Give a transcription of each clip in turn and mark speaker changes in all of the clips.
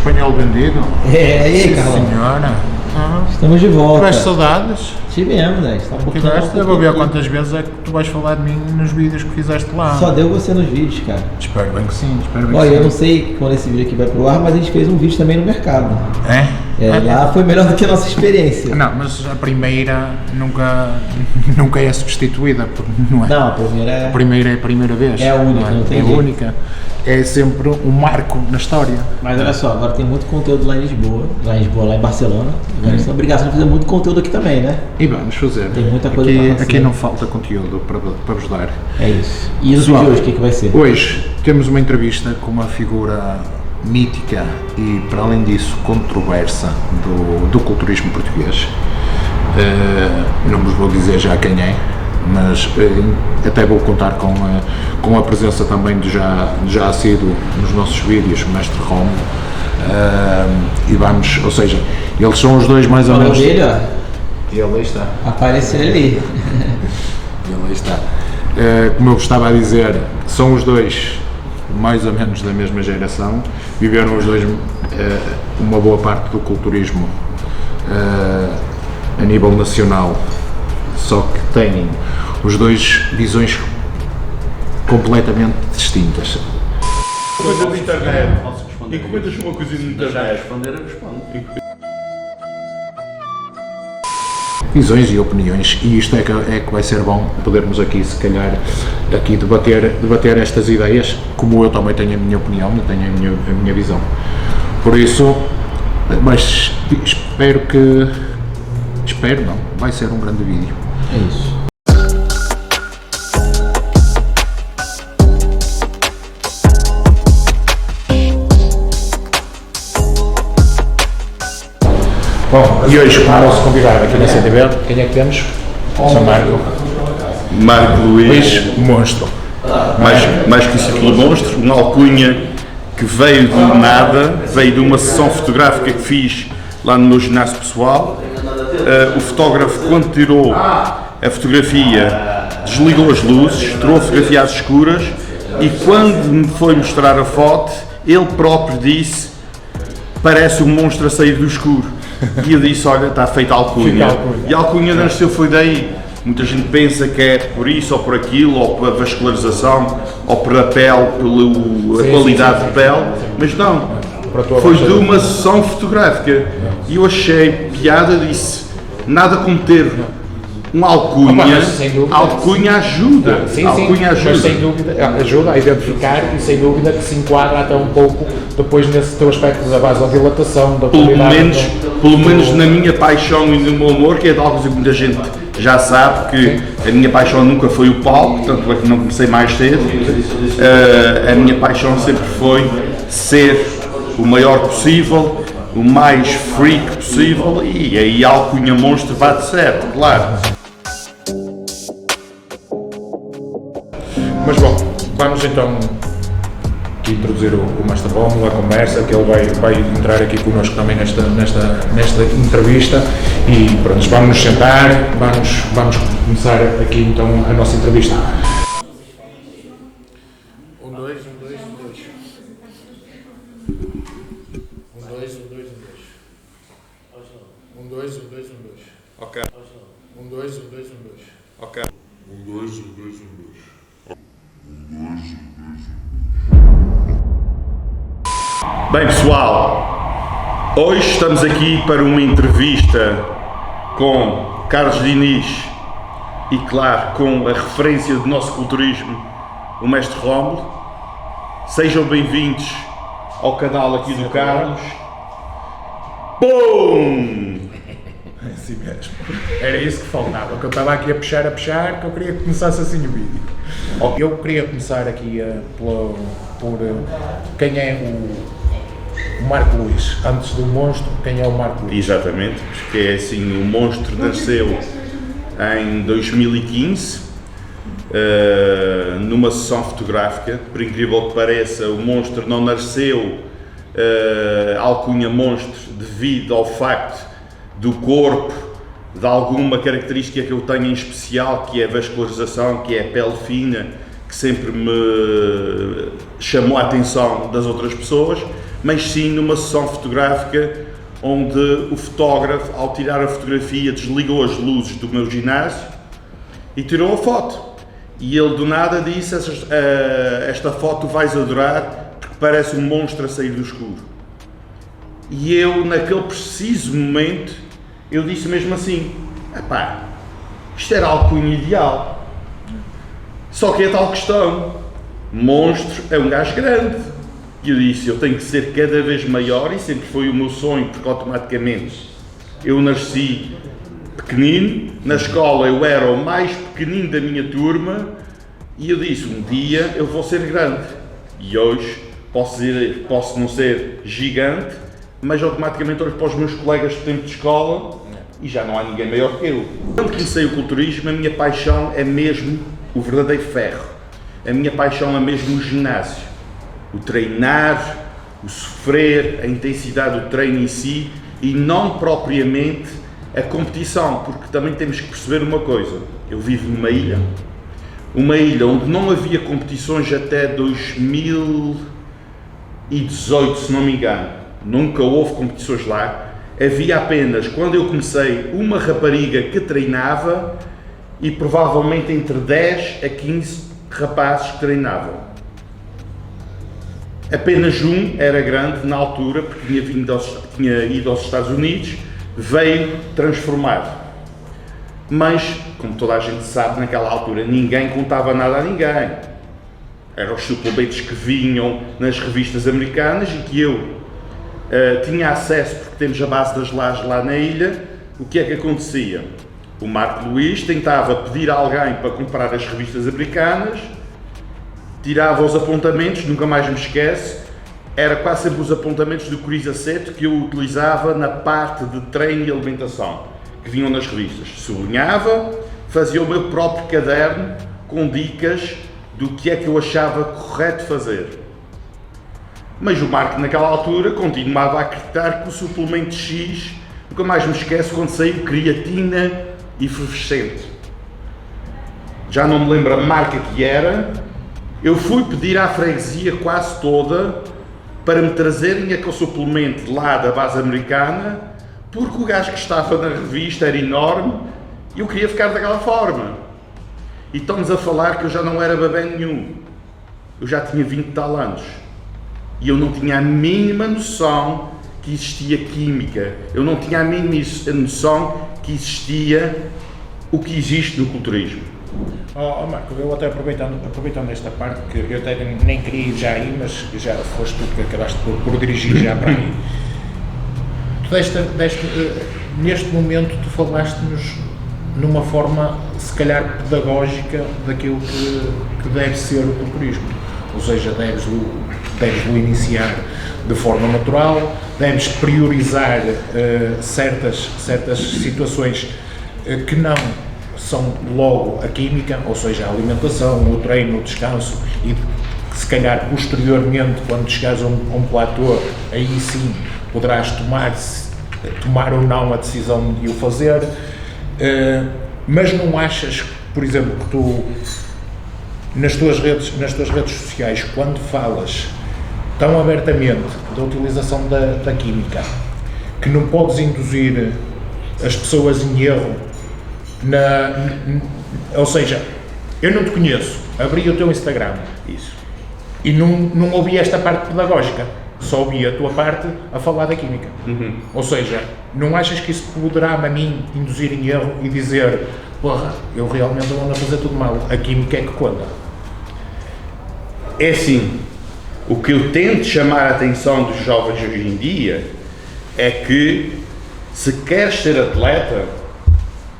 Speaker 1: espanhol vendido.
Speaker 2: É, e aí,
Speaker 1: Sim,
Speaker 2: Carlão?
Speaker 1: senhora.
Speaker 2: Estamos de volta.
Speaker 1: Tiveste saudades?
Speaker 2: Tivemos, né? Está um pouquinho.
Speaker 1: Eu vou ver quantas vezes é que tu vais falar de mim nos vídeos que fizeste lá.
Speaker 2: Só deu você nos vídeos, cara.
Speaker 1: Espero bem que sim, espero bem
Speaker 2: Olha,
Speaker 1: que
Speaker 2: eu
Speaker 1: sim.
Speaker 2: não sei quando esse vídeo aqui vai pro ar, mas a gente fez um vídeo também no mercado.
Speaker 1: É?
Speaker 2: Lá foi melhor do que a nossa experiência.
Speaker 1: Não, mas a primeira nunca é substituída, não é?
Speaker 2: Não, a primeira é.
Speaker 1: A primeira é a primeira vez.
Speaker 2: É a única, não tem
Speaker 1: É a
Speaker 2: jeito.
Speaker 1: única. É sempre um marco na história.
Speaker 2: Mas olha só, agora tem muito conteúdo lá em Lisboa, lá em Barcelona. Agora eles têm a obrigação de fazer muito conteúdo aqui também, né?
Speaker 1: E vamos fazer.
Speaker 2: Tem muita coisa
Speaker 1: aqui,
Speaker 2: para fazer.
Speaker 1: aqui não falta conteúdo para vos dar.
Speaker 2: É isso. E no
Speaker 1: Pessoal,
Speaker 2: vídeo de hoje, o que vai ser?
Speaker 1: Hoje temos uma entrevista com uma figura mítica e, para além disso, controversa do culturismo português. Não vos vou dizer já quem é, mas até vou contar com a presença também de já assíduo nos nossos vídeos, Mestre Romo. E vamos, ou seja, eles são os dois mais ou
Speaker 2: Olha
Speaker 1: menos.
Speaker 2: dele, ó.
Speaker 1: E ele aí está.
Speaker 2: Apareceu ali.
Speaker 1: E ele aí está. Como eu vos estava a dizer, são os dois mais ou menos da mesma geração, viveram os dois uma boa parte do culturismo a nível nacional, só que têm os dois visões completamente distintas.
Speaker 3: Coisa da internet. E comentas uma coisa na internet.
Speaker 4: responder, eu respondo.
Speaker 1: Visões e opiniões, e isto é que vai ser bom podermos aqui, se calhar, aqui debater estas ideias, como eu também tenho a minha opinião, eu tenho a minha visão. Por isso, mas espero não, vai ser um grande vídeo.
Speaker 2: É isso.
Speaker 1: Bom, e hoje, como nosso convidado aqui na CTV, quem é que temos? São
Speaker 3: Marco Luís,
Speaker 1: Luís Monstro.
Speaker 3: mais conhecido pelo Monstro, uma alcunha que veio do nada, veio de uma sessão fotográfica que fiz lá no meu ginásio pessoal. O fotógrafo, quando tirou a fotografia, desligou as luzes, tirou a fotografia às escuras e quando me foi mostrar a foto, ele próprio disse: parece um monstro a sair do escuro. E eu disse: olha, está feita a alcunha. E a alcunha nasceu foi daí. Muita gente pensa que é por isso ou por aquilo, ou pela vascularização, ou pela pele, pela qualidade de pele, mas não. Foi de uma sessão fotográfica. E eu achei piada, disse: nada como ter uma alcunha.
Speaker 1: Mas sem dúvida.
Speaker 3: A alcunha ajuda. A alcunha
Speaker 1: mas
Speaker 3: ajuda.
Speaker 1: sem dúvida ajuda a identificar e sem dúvida que se enquadra até um pouco depois nesse teu aspecto da vasodilatação, da qualidade.
Speaker 3: Pelo menos na minha paixão e no meu amor, que é de algo que muita gente já sabe, que a minha paixão nunca foi o palco, tanto é que não comecei mais cedo. A minha paixão sempre foi ser o maior possível, o mais freak possível, e aí a alcunha Monstro bate certo, claro.
Speaker 1: Mas bom, vamos então introduzir o Mestre Romo à conversa, que ele vai entrar aqui connosco também nesta entrevista e pronto, vamos nos sentar, vamos começar aqui então a nossa entrevista. Um, dois.
Speaker 3: Ok.
Speaker 1: Um, dois.
Speaker 3: Ok. Bem, pessoal, hoje estamos aqui para uma entrevista com Carlos Diniz e, claro, com a referência do nosso culturismo, o Mestre Rómulo. Sejam bem-vindos ao canal aqui do Carlos. Bum!
Speaker 1: É assim mesmo. Era isso que faltava, que eu estava aqui a puxar, que eu queria que começasse assim o vídeo. Eu queria começar aqui por quem é o Marco Luís. Antes do Monstro, quem é o Marco Luís?
Speaker 3: Exatamente, porque é assim, o Monstro nasceu em 2015, numa sessão fotográfica. Por incrível que pareça, o Monstro não nasceu alcunha Monstro devido ao facto do corpo, de alguma característica que eu tenho em especial, que é a vascularização, que é a pele fina, que sempre me chamou a atenção das outras pessoas, mas sim numa sessão fotográfica onde o fotógrafo, ao tirar a fotografia, desligou as luzes do meu ginásio e tirou a foto. E ele do nada disse: esta foto vais adorar porque parece um monstro a sair do escuro. E eu, naquele preciso momento, eu disse mesmo assim: epá, isto era a alcunha ideal. Só que é tal questão, monstro é um gajo grande. E eu disse: eu tenho que ser cada vez maior, e sempre foi o meu sonho, porque automaticamente eu nasci pequenino, na escola eu era o mais pequenino da minha turma, e eu disse: um dia eu vou ser grande. E hoje posso não ser gigante, mas automaticamente olho para os meus colegas de tempo de escola e já não há ninguém maior que eu. Quando comecei o culturismo, a minha paixão é mesmo o verdadeiro ferro. A minha paixão é mesmo o ginásio. O treinar, o sofrer, a intensidade do treino em si, e não propriamente a competição, porque também temos que perceber uma coisa: eu vivo numa ilha onde não havia competições até 2018, se não me engano, nunca houve competições lá. Havia apenas, quando eu comecei, uma rapariga que treinava e provavelmente entre 10 a 15 rapazes que treinavam. Apenas um era grande na altura, porque tinha ido aos Estados Unidos, veio transformado. Mas, como toda a gente sabe, naquela altura ninguém contava nada a ninguém. Eram os suplementos que vinham nas revistas americanas e que eu tinha acesso, porque temos a base das lajes lá na ilha. O que é que acontecia? O Marco Luís tentava pedir a alguém para comprar as revistas americanas, tirava os apontamentos, nunca mais me esquece, era quase sempre os apontamentos do Coriza Seto que eu utilizava na parte de treino e alimentação, que vinham nas revistas. Sublinhava, fazia o meu próprio caderno com dicas do que é que eu achava correto fazer. Mas o Marco, naquela altura, continuava a acreditar que o suplemento X, nunca mais me esqueço quando saiu creatina efervescente. Já não me lembro a marca que era. Eu fui pedir à freguesia quase toda para me trazerem aquele suplemento lá da base americana, porque o gajo que estava na revista era enorme e eu queria ficar daquela forma. E estamos a falar que eu já não era bebê nenhum. Eu já tinha 20 e tal anos. E eu não tinha a mínima noção que existia química. Eu não tinha a mínima noção que existia o que existe no culturismo.
Speaker 4: Marco, eu até aproveitando esta parte, que eu até nem queria ir já aí, mas já foste tu que acabaste por dirigir já para aí. Tu neste momento tu falaste-nos numa forma, se calhar, pedagógica daquilo que deve ser o culturismo. Ou seja, deves-lo iniciar de forma natural, deves priorizar certas situações que não são logo a química, ou seja, a alimentação, o treino, o descanso, e se calhar posteriormente, quando chegares a um platô, aí sim poderás tomar ou não a decisão de o fazer. Mas não achas, por exemplo, que tu nas tuas redes sociais, quando falas tão abertamente da utilização da química, que não podes induzir as pessoas em erro, ou seja, eu não te conheço, abri o teu Instagram e não ouvi esta parte pedagógica, só ouvi a tua parte a falar da química. Ou seja, não achas que isso poderá a mim induzir em erro e dizer: porra, eu realmente ando a fazer tudo mal, a química é que conta?
Speaker 3: É assim, o que eu tento chamar a atenção dos jovens hoje em dia é que, se queres ser atleta,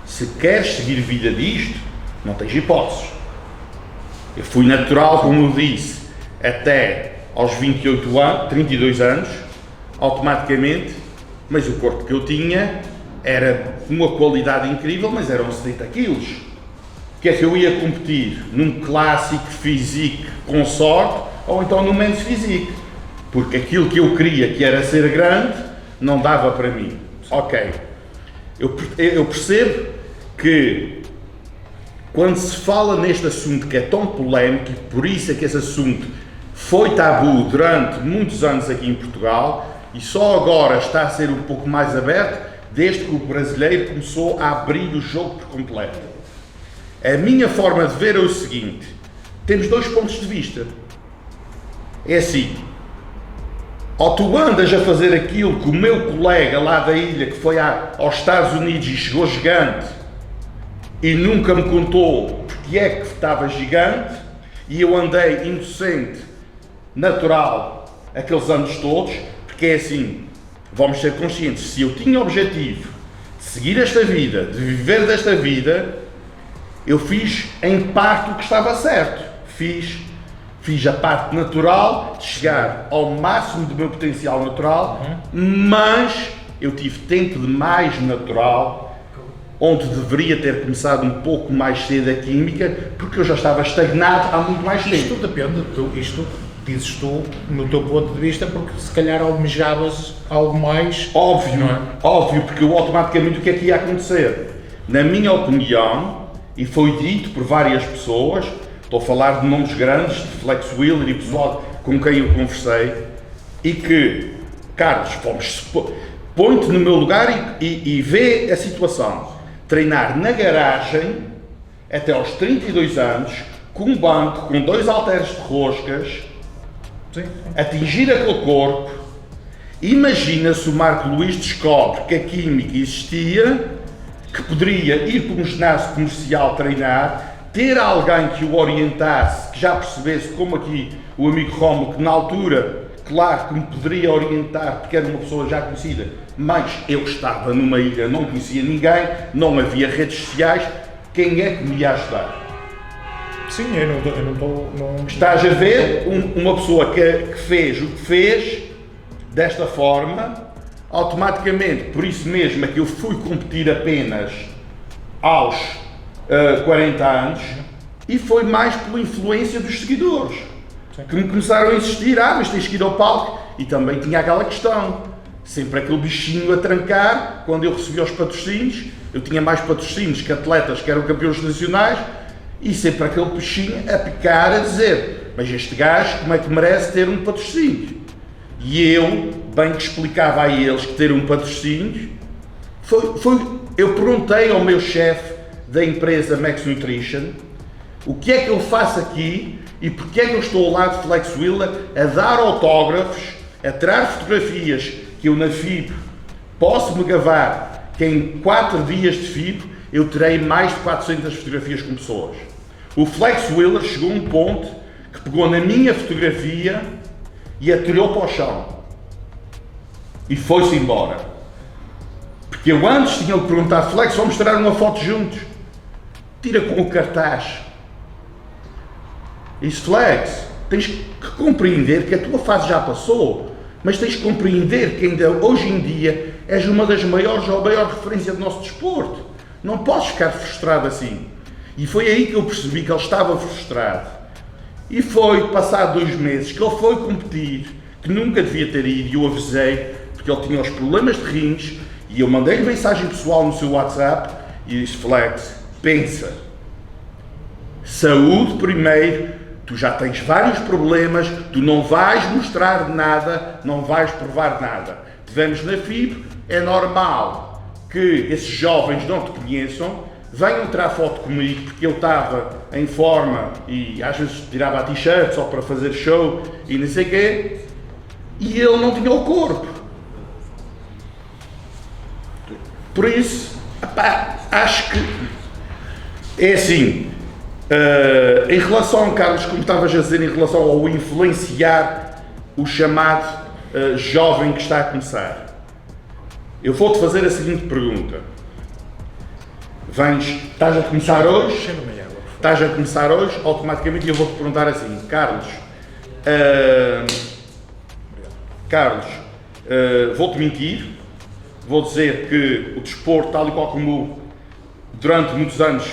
Speaker 3: se queres seguir vida disto, não tens hipóteses. Eu fui natural, como eu disse, até aos 28 anos, 32 anos, automaticamente, mas o corpo que eu tinha era uma qualidade incrível, mas eram 70 quilos. O que é que eu ia competir? Num clássico physique com sorte, ou então num men's physique? Porque aquilo que eu queria, que era ser grande, não dava para mim. Ok, eu percebo que quando se fala neste assunto que é tão polémico, e por isso é que esse assunto foi tabu durante muitos anos aqui em Portugal e só agora está a ser um pouco mais aberto desde que o brasileiro começou a abrir o jogo por completo. A minha forma de ver é o seguinte: temos dois pontos de vista. É assim, ou tu andas a fazer aquilo que o meu colega lá da ilha, que foi aos Estados Unidos e chegou gigante e nunca me contou porque é que estava gigante, e eu andei inocente, natural, aqueles anos todos, porque é assim, vamos ser conscientes, se eu tinha o objetivo de seguir esta vida, de viver desta vida, eu fiz em parte o que estava certo. Fiz a parte natural, de chegar ao máximo do meu potencial natural, mas eu tive tempo de mais natural, onde deveria ter começado um pouco mais cedo a química, porque eu já estava estagnado há muito mais tempo.
Speaker 4: Isto depende, isto dizes tu, no teu ponto de vista, porque se calhar almejavas algo mais...
Speaker 3: Óbvio,
Speaker 4: não é?
Speaker 3: Óbvio, porque eu automaticamente o que é que ia acontecer? Na minha opinião, e foi dito por várias pessoas, estou a falar de nomes grandes, de Flex Wheeler e pessoal com quem eu conversei, e que, Carlos, põe-te no meu lugar e vê a situação. Treinar na garagem, até aos 32 anos, com um banco, com 2 halteres de roscas,
Speaker 4: Sim.
Speaker 3: atingir aquele corpo. Imagina se o Marco Luís descobre que a química existia, que poderia ir para um ginásio comercial treinar, ter alguém que o orientasse, que já percebesse, como aqui o amigo Romo, que na altura, claro que me poderia orientar, porque era uma pessoa já conhecida, mas eu estava numa ilha, não conhecia ninguém, não havia redes sociais, quem é que me ia ajudar?
Speaker 4: Sim, eu não estou...
Speaker 3: Estás a ver uma pessoa que fez o que fez, desta forma, automaticamente, por isso mesmo é que eu fui competir apenas aos 40 anos, e foi mais pela influência dos seguidores, que me começaram a insistir, mas tens que ir ao palco, e também tinha aquela questão, sempre aquele bichinho a trancar, quando eu recebia os patrocínios, eu tinha mais patrocínios que atletas que eram campeões nacionais, e sempre aquele bichinho a picar, a dizer, mas este gajo como é que merece ter um patrocínio? E eu, bem que explicava a eles que ter um patrocínio, eu perguntei ao meu chefe da empresa Max Nutrition, o que é que eu faço aqui e porque é que eu estou ao lado de Flex Wheeler a dar autógrafos, a tirar fotografias que eu na FIB posso me gabar que em 4 dias de FIB eu terei mais de 400 fotografias com pessoas. O Flex Wheeler chegou a um ponto que pegou na minha fotografia e atirou para o chão e foi-se embora, porque eu antes tinha-lhe perguntado, Flex, vamos tirar uma foto juntos, tira com o cartaz. Disse, Flex, tens que compreender que a tua fase já passou, mas tens que compreender que ainda hoje em dia és uma das maiores ou a maior referência do nosso desporto, não podes ficar frustrado assim. E foi aí que eu percebi que ele estava frustrado. E foi, passado 2 meses, que ele foi competir, que nunca devia ter ido, e eu avisei, porque ele tinha os problemas de rins, e eu mandei-lhe mensagem pessoal no seu WhatsApp, e disse, Flex, pensa, saúde primeiro, tu já tens vários problemas, tu não vais mostrar nada, não vais provar nada. Tivemos na FIB, é normal que esses jovens não te conheçam, venham tirar foto comigo, porque eu estava em forma e às vezes tirava a t-shirt só para fazer show e não sei o quê, e ele não tinha o corpo. Por isso, acho que é assim, em relação, Carlos, como estavas a dizer, em relação ao influenciar o chamado jovem que está a começar, eu vou-te fazer a seguinte pergunta. Estás a começar hoje? Estás a começar hoje, automaticamente eu vou-te perguntar assim, Carlos, vou-te mentir, vou dizer que o desporto, tal e qual como durante muitos anos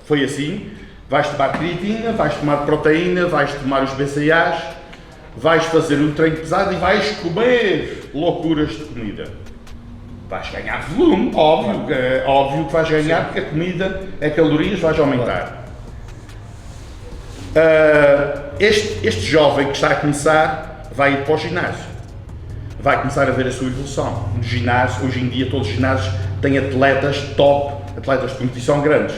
Speaker 3: foi assim, vais tomar creatina, vais tomar proteína, vais tomar os BCAAs, vais fazer um treino pesado e vais comer loucuras de comida. Vais ganhar volume, óbvio que vais ganhar, porque a comida, a calorias, vais aumentar. este jovem que está a começar vai ir para o ginásio, vai começar a ver a sua evolução. No ginásio, hoje em dia todos os ginásios têm atletas top, atletas de competição grandes.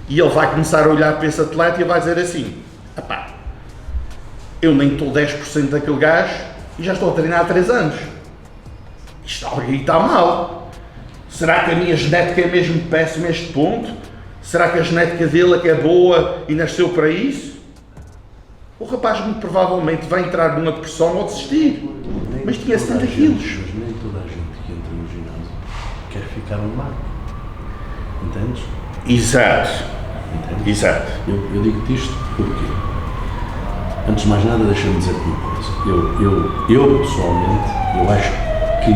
Speaker 3: E ele vai começar a olhar para esse atleta e vai dizer assim, epá, eu nem estou 10% daquele gajo e já estou a treinar há 3 anos. Isto alguém está mal. Será que a minha genética é mesmo péssima a este ponto? Será que a genética dele é que é boa e nasceu para isso? O rapaz muito provavelmente vai entrar numa depressão ou desistir. Mas tinha 70 quilos.
Speaker 5: Mas nem toda a gente que entra no ginásio quer ficar um magro. Entendes?
Speaker 3: Exato.
Speaker 5: Entendes?
Speaker 3: Exato.
Speaker 5: Eu digo-te isto porque, antes de mais nada, deixa-me dizer-te uma coisa. Eu pessoalmente, eu acho que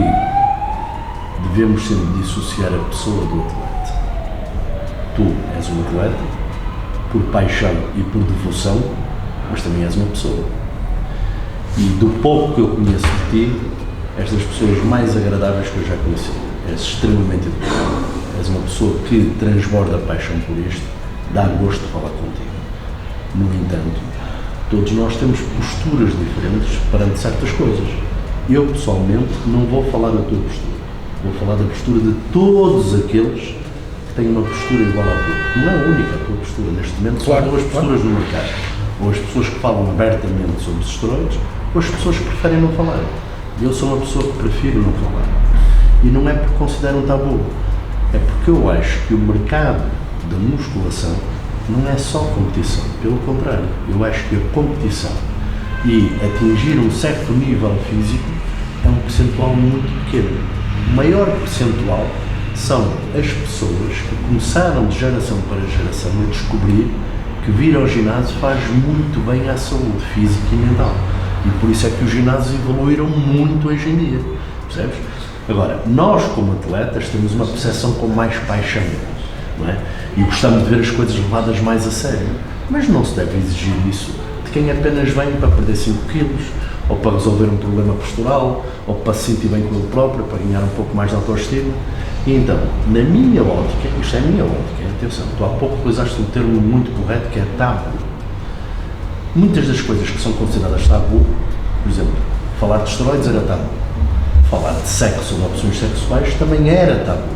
Speaker 5: devemos sempre dissociar a pessoa do atleta. Tu és um atleta por paixão e por devoção, mas também és uma pessoa. E do pouco que eu conheço de ti, és das pessoas mais agradáveis que eu já conheci. És extremamente educado. És uma pessoa que transborda paixão por isto, dá gosto de falar contigo. No entanto, todos nós temos posturas diferentes perante certas coisas. Eu, pessoalmente, não vou falar da tua postura. Vou falar da postura de todos aqueles que têm uma postura igual à tua. Não é a única a tua postura neste momento, são duas posturas no mercado. Ou as pessoas que falam abertamente sobre os esteroides, ou as pessoas que preferem não falar. Eu sou uma pessoa que prefiro não falar. E não é porque considero um tabu, é porque eu acho que o mercado da musculação não é só competição, pelo contrário, eu acho que a competição e atingir um certo nível físico é um percentual muito pequeno. O maior percentual são as pessoas que começaram de geração para geração a descobrir que vir ao ginásio faz muito bem à saúde física e mental. E por isso é que os ginásios evoluíram muito hoje em dia, percebes? Agora, nós como atletas temos uma percepção com mais paixão, não é? E gostamos de ver as coisas levadas mais a sério. Mas não se deve exigir isso de quem apenas vem para perder 5 quilos, ou para resolver um problema postural, ou para se sentir bem com ele próprio, para ganhar um pouco mais de autoestima. E então, na minha ótica, isto é a minha ótica, atenção, tu há pouco utilizaste um termo muito correto que é tabu. Muitas das coisas que são consideradas tabu, por exemplo, falar de esteroides era tabu. Falar de sexo ou de opções sexuais também era tabu.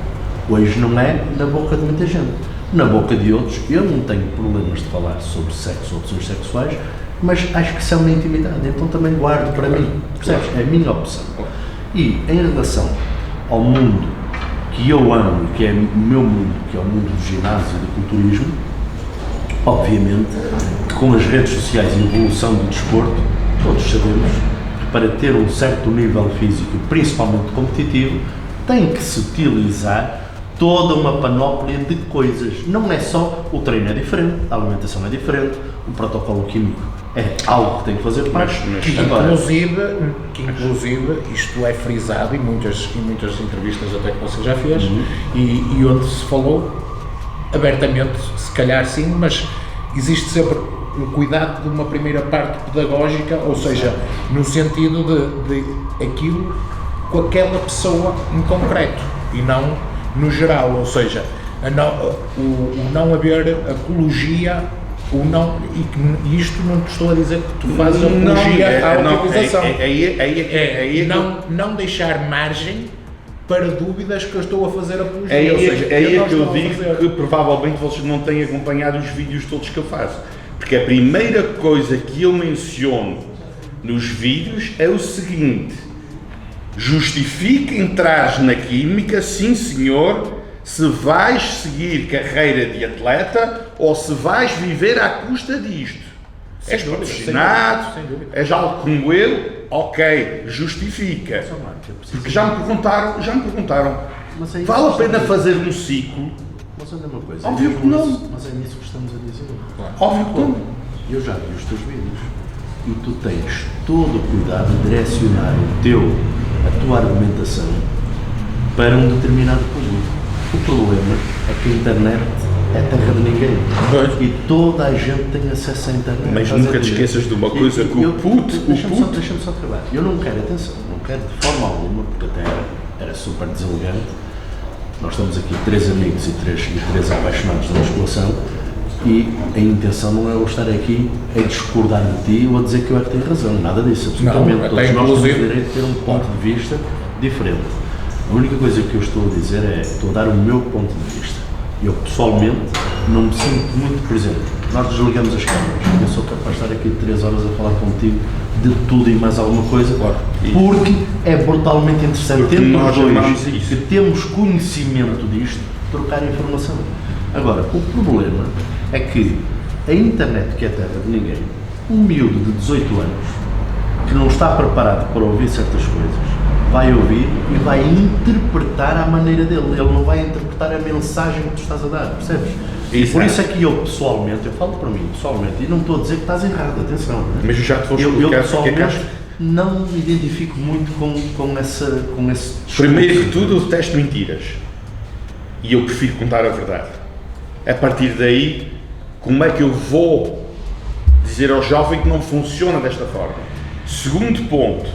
Speaker 5: Hoje não é na boca de muita gente. Na boca de outros, eu não tenho problemas de falar sobre sexo ou opções sexuais, mas acho que isso é uma intimidade, então também guardo para mim. Percebes? É a minha opção. E em relação ao mundo que eu amo, que é o meu mundo, que é o mundo do ginásio e do culturismo, obviamente que com as redes sociais e a evolução do desporto, todos sabemos que para ter um certo nível físico, principalmente competitivo, tem que se utilizar toda uma panóplia de coisas. Não é só o treino é diferente, a alimentação é diferente, o protocolo químico é algo que tem que fazer parte.
Speaker 4: Que inclusive isto é frisado em muitas entrevistas até que você já fez, e onde se falou abertamente, se calhar sim, mas existe sempre um cuidado de uma primeira parte pedagógica, ou seja, no sentido de aquilo com aquela pessoa em concreto e não no geral, ou seja, o não haver apologia, e isto não te estou a dizer que tu fazes apologia à utilização. Não deixar margem para dúvidas que eu estou a fazer apologia.
Speaker 3: É aí
Speaker 4: ou
Speaker 3: que eu digo que provavelmente vocês não têm acompanhado os vídeos todos que eu faço. Porque a primeira coisa que eu menciono nos vídeos é o seguinte: justifica entrar na química, sim senhor, se vais seguir carreira de atleta ou se vais viver à custa disto. És patrocinado, és algo como eu, ok, justifica. Porque já me perguntaram, vale a pena fazer um ciclo?
Speaker 5: Mas olha uma coisa,
Speaker 3: óbvio que não.
Speaker 5: Mas é nisso que estamos a dizer.
Speaker 3: Óbvio que não.
Speaker 5: Eu já vi os teus vídeos e tu tens todo o cuidado de direcionar a tua argumentação para um determinado público. O problema é que a internet é terra de ninguém. E toda a gente tem acesso à internet.
Speaker 3: Mas nunca te esqueças de uma coisa, que o puto...
Speaker 5: Deixa-me só acabar. Eu não quero, atenção, não quero de forma alguma, porque até era super deselegante. Nós estamos aqui 3 amigos e três apaixonados da musculação. E a intenção não é eu estar aqui a discordar de ti ou a dizer que eu é que tenho razão, nada disso, absolutamente.
Speaker 4: Não,
Speaker 5: Todos nós temos o
Speaker 4: inclusive
Speaker 5: direito de ter um ponto de vista diferente. A única coisa que eu estou a dizer é, estou a dar o meu ponto de vista. Eu, pessoalmente, não me sinto muito, por exemplo, nós desligamos as câmaras, eu sou capaz de estar aqui 3 horas a falar contigo de tudo e mais alguma coisa, porque é brutalmente interessante,
Speaker 3: Porque
Speaker 5: tendo
Speaker 3: nós
Speaker 5: os
Speaker 3: amamos
Speaker 5: dois
Speaker 3: isso.
Speaker 5: que temos conhecimento disto, trocar informação. Agora, o problema é que a internet, que é terra de ninguém, um miúdo de 18 anos, que não está preparado para ouvir certas coisas, vai ouvir e vai interpretar à maneira dele. Ele não vai interpretar a mensagem que tu estás a dar, percebes? E por isso é que eu, pessoalmente, eu falo para mim, pessoalmente, e não estou a dizer que estás errado, atenção. Não é?
Speaker 3: Mas eu já te vou
Speaker 5: Eu
Speaker 3: explicar porque é que
Speaker 5: pessoalmente
Speaker 3: acho.
Speaker 5: não me identifico muito com esse
Speaker 3: Primeiro que tudo, eu detesto mentiras. E eu prefiro contar a verdade. A partir daí, como é que eu vou dizer ao jovem que não funciona desta forma? Segundo ponto,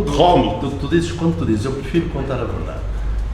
Speaker 3: Rómulo.
Speaker 5: Tu dizes, quando tu dizes, eu prefiro contar a verdade.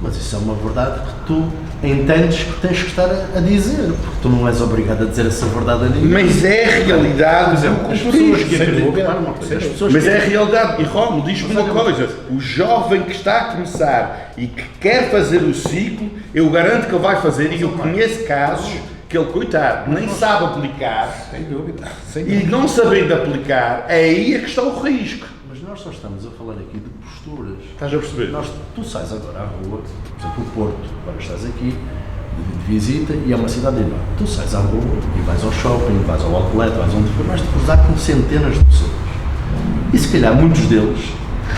Speaker 5: Mas isso é uma verdade que tu entendes que tens que estar a dizer, porque tu não és obrigado a dizer essa verdade a ninguém.
Speaker 3: Mas é a realidade do
Speaker 5: As pessoas que
Speaker 3: culturismo.
Speaker 5: acreditam, repara uma coisa, as pessoas
Speaker 3: Mas
Speaker 5: que
Speaker 3: é a realidade. E Rómulo, diz-me uma coisa: o jovem que está a começar e que quer fazer o ciclo, eu garanto que ele vai fazer, e eu conheço casos que ele, coitado, nem sabe aplicar,
Speaker 4: Sem dúvida.
Speaker 3: e não sabendo aplicar, é aí que está o risco.
Speaker 5: Mas nós só estamos a falar aqui de posturas.
Speaker 3: Estás a perceber?
Speaker 5: Tu sais agora à rua, por exemplo, o Porto, agora estás aqui de visita e é uma cidade enorme. Tu sais à rua e vais ao shopping, vais ao outlet, vais onde for, vais-te cruzar com centenas de pessoas. E se calhar muitos deles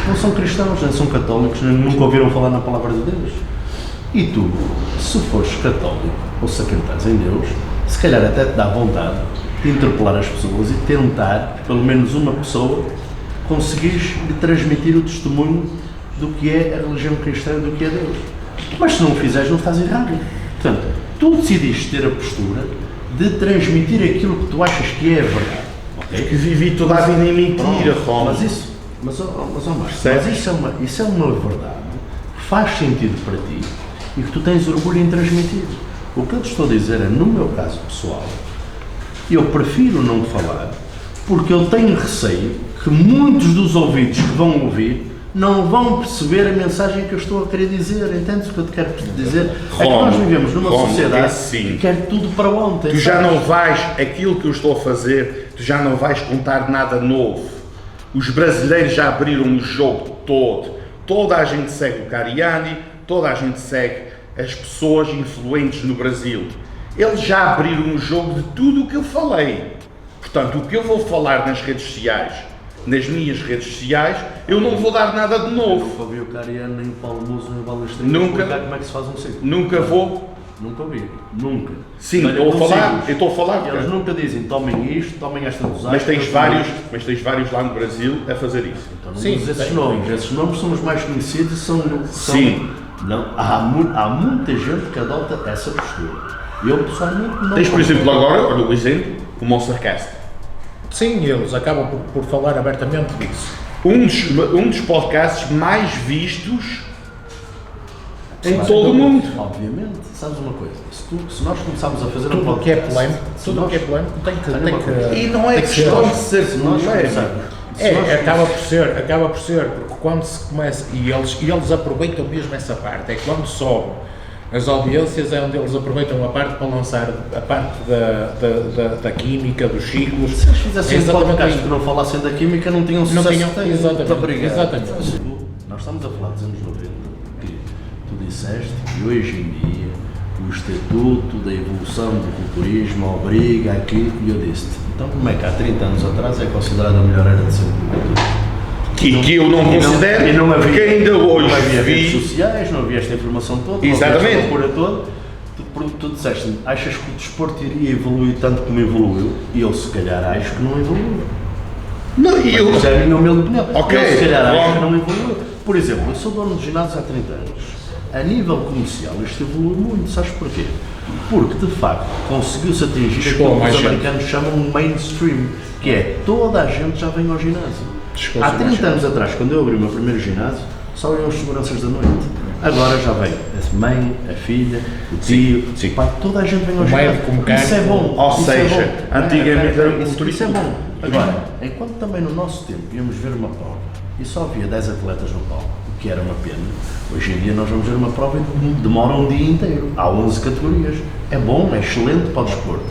Speaker 5: não são cristãos, nem são católicos, nem nunca ouviram falar na palavra de Deus. E tu, se fores católico ou se acreditas em Deus, se calhar até te dá vontade de interpelar as pessoas e tentar, pelo menos uma pessoa, conseguires lhe transmitir o testemunho do que é a religião cristã e do que é Deus. Mas se não o fizeres, não estás errado. Portanto, tu decidiste ter a postura de transmitir aquilo que tu achas que é a verdade. Okay?
Speaker 3: Que vivi toda a vida em mentira, Rómulo.
Speaker 5: Mas isso, mas isso é uma verdade que faz sentido para ti e que tu tens orgulho em transmitir. O que eu te estou a dizer é, no meu caso pessoal, eu prefiro não falar porque eu tenho receio que muitos dos ouvidos que vão ouvir não vão perceber a mensagem que eu estou a querer dizer. Entendes o que eu te quero dizer? É que nós vivemos numa sociedade que quer tudo para ontem.
Speaker 3: Tu já não vais, aquilo que eu estou a fazer, tu já não vais contar nada novo. Os brasileiros já abriram o jogo todo. Toda a gente segue o Cariani, toda a gente segue as pessoas influentes no Brasil. Eles já abriram o jogo de tudo o que eu falei. Portanto, o que eu vou falar nas redes sociais, nas minhas redes sociais, eu não vou dar nada de novo.
Speaker 5: Nunca ouvi o Cariano, nem o Paulo Muso, nem o Balestrinho
Speaker 3: Nunca.
Speaker 5: explicar como é que se faz um ciclo.
Speaker 3: Nunca vou.
Speaker 5: Nunca ouvi. Nunca.
Speaker 3: Sim,
Speaker 5: Olha,
Speaker 3: eu
Speaker 5: consigo.
Speaker 3: estou a falar.
Speaker 5: Eles nunca dizem, tomem isto, tomem esta dosagem.
Speaker 3: Mas tens vários lá no Brasil a fazer isso.
Speaker 5: Então não
Speaker 4: Sim,
Speaker 5: uses esses
Speaker 4: tem.
Speaker 5: nomes. Esses nomes são os mais conhecidos e são...
Speaker 3: Sim.
Speaker 5: Não, há muita gente que adota essa postura. Eu, pessoalmente, não...
Speaker 3: Tens, por exemplo, agora, olha o exemplo, o Monstercast.
Speaker 4: Sim, eles acabam por falar abertamente disso.
Speaker 3: Um dos podcasts mais vistos em todo o mundo.
Speaker 5: Obviamente, sabes uma coisa, se nós começarmos a fazer
Speaker 4: Tudo
Speaker 5: um
Speaker 4: o que é
Speaker 5: podcast...
Speaker 4: polémico, tudo o que é polémico tem que
Speaker 3: E não é
Speaker 4: tem que ser
Speaker 3: questão de
Speaker 4: hoje.
Speaker 3: ser
Speaker 5: Se nós
Speaker 3: polémico.
Speaker 5: começarmos...
Speaker 4: Acaba por ser, porque quando se começa, e eles aproveitam mesmo essa parte, é quando sobem as audiências, é onde eles aproveitam a parte para lançar a parte da química, dos ciclos.
Speaker 5: Se eles fizessem um
Speaker 4: exatamente
Speaker 5: podcast
Speaker 4: aí.
Speaker 5: que não falassem da química, não tinham sucesso.
Speaker 4: Exatamente,
Speaker 5: Muito obrigado.
Speaker 4: exatamente.
Speaker 5: Nós estamos a falar dos anos 90, que tu disseste que hoje em dia o Estatuto da Evolução do Culturismo obriga aqui, e eu disse-te, então como é que há 30 anos atrás é considerada a melhor era de sempre do culturismo?
Speaker 3: Que eu não considero,
Speaker 5: E não havia,
Speaker 3: porque ainda hoje
Speaker 5: não havia redes
Speaker 3: vi...
Speaker 5: sociais, não havia esta informação toda,
Speaker 3: Exatamente.
Speaker 5: não havia esta loucura toda. Tu disseste-me, achas que o desporto iria evoluir tanto como evoluiu? E eu se calhar acho que não evoluiu.
Speaker 3: Não, e eu...
Speaker 5: Mas é a minha humilde opinião.
Speaker 3: Ok,
Speaker 5: Eu se calhar acho que
Speaker 3: bom.
Speaker 5: não evoluiu. Por exemplo, eu sou dono de ginásio há 30 anos. A nível comercial isto evoluiu muito, sabes porquê? Porque de facto conseguiu-se atingir
Speaker 4: Chegou
Speaker 5: aquilo que
Speaker 4: mais
Speaker 5: os
Speaker 4: gente.
Speaker 5: americanos chamam de mainstream, que é toda a gente já vem ao ginásio.
Speaker 4: Chegou-se
Speaker 5: Há
Speaker 4: mais
Speaker 5: 30
Speaker 4: gente.
Speaker 5: anos atrás, quando eu abri o meu primeiro ginásio, só iam os seguranças da noite. Agora já vem a mãe, a filha, o tio, o pai, toda a gente vem ao ginásio. Isso é bom.
Speaker 3: Ou seja, antigamente era um
Speaker 5: isso
Speaker 3: culturista.
Speaker 5: é bom. Agora, enquanto também no nosso tempo íamos ver uma prova e só havia 10 atletas no palco, o que era uma pena, hoje em dia nós vamos ver uma prova e demora um dia inteiro. Há 11 categorias. É bom, é excelente para o desporto.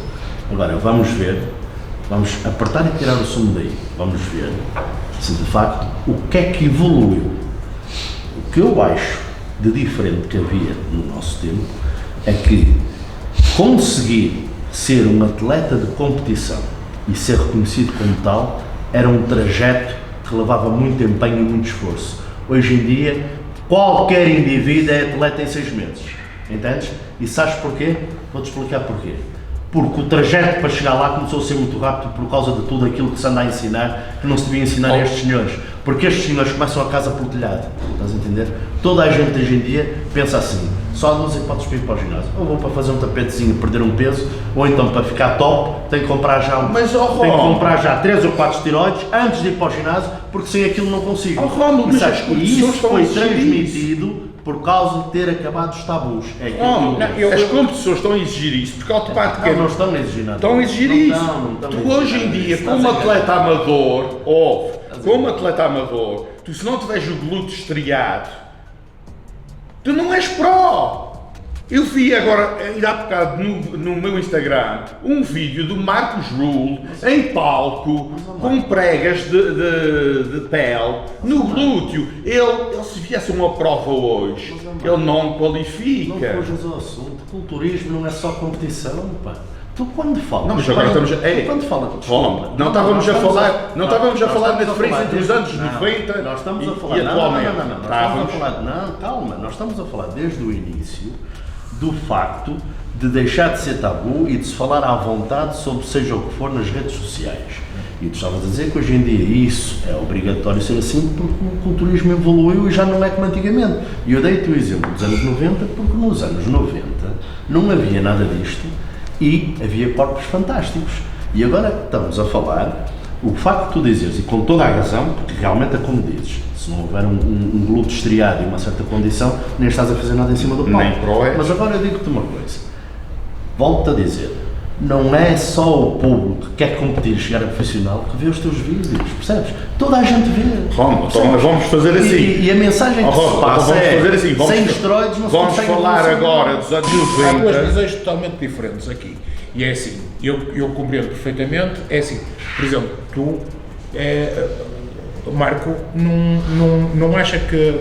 Speaker 5: Agora, vamos ver, vamos apertar e tirar o sumo daí. Vamos ver se de facto o que é que evoluiu. O que eu acho de diferente que havia no nosso tempo é que conseguir ser um atleta de competição e ser reconhecido como tal era um trajeto que levava muito empenho e muito esforço. Hoje em dia, qualquer indivíduo é atleta em 6 meses, entendes? E sabes porquê? Vou-te explicar porquê. Porque o trajeto para chegar lá começou a ser muito rápido por causa de tudo aquilo que se anda a ensinar, que não se devia ensinar a estes senhores. Porque estes senhores começam a casa por telhado, estás a entender? Toda a gente hoje em dia pensa assim, só há 2 hipóteses para ir para o ginásio. Ou vou para fazer um tapetezinho, perder um peso, ou então para ficar top, tenho que comprar já tenho que comprar já 3 ou 4 esteroides antes de ir para o ginásio, porque sem aquilo não consigo. E isso foi transmitido por causa de ter acabado os tabus.
Speaker 3: As competições estão a exigir isso, porque automaticamente
Speaker 5: não estão a exigir nada.
Speaker 3: Estão a exigir isso. Tu hoje em dia, como atleta amador, tu se não tiveres o glúteo estriado, tu não és pró. Eu vi agora, ainda há bocado no meu Instagram, um vídeo do Marcos Rule em palco, com pregas de pele, no glúteo. Ele se viesse uma prova hoje, ele não qualifica.
Speaker 5: Não fujas ao assunto, culturismo não é só competição, pá. Tu quando falas...
Speaker 3: Não, mas agora estamos a...
Speaker 5: quando falas...
Speaker 3: Não estávamos a falar da diferença entre os anos 90
Speaker 5: nós estamos a falar,
Speaker 3: e atualmente.
Speaker 5: Calma, nós estamos a falar desde o início do facto de deixar de ser tabu e de se falar à vontade sobre seja o que for nas redes sociais. E tu estavas a dizer que hoje em dia isso é obrigatório ser assim porque o culturismo evoluiu e já não é como antigamente. E eu dei-te o exemplo dos anos 90 porque nos anos 90 não havia nada disto e havia corpos fantásticos. E agora estamos a falar, o facto de tu dizeres, e com toda a razão, porque realmente é como dizes, se não houver um glúteo estriado e uma certa condição, nem estás a fazer nada em cima do palco.
Speaker 3: Nem pro é.
Speaker 5: Mas agora eu digo-te uma coisa, volto-te a dizer, não é só o público que quer competir e chegar a profissional que vê os teus vídeos, percebes? Toda a gente vê.
Speaker 3: Então vamos fazer assim.
Speaker 5: E a mensagem que se passa sem esteroides não se
Speaker 3: vamos falar agora dos anos 90.
Speaker 4: Há 2 visões totalmente diferentes aqui. E é assim, eu compreendo perfeitamente, é assim, por exemplo, tu, Marco, não acha que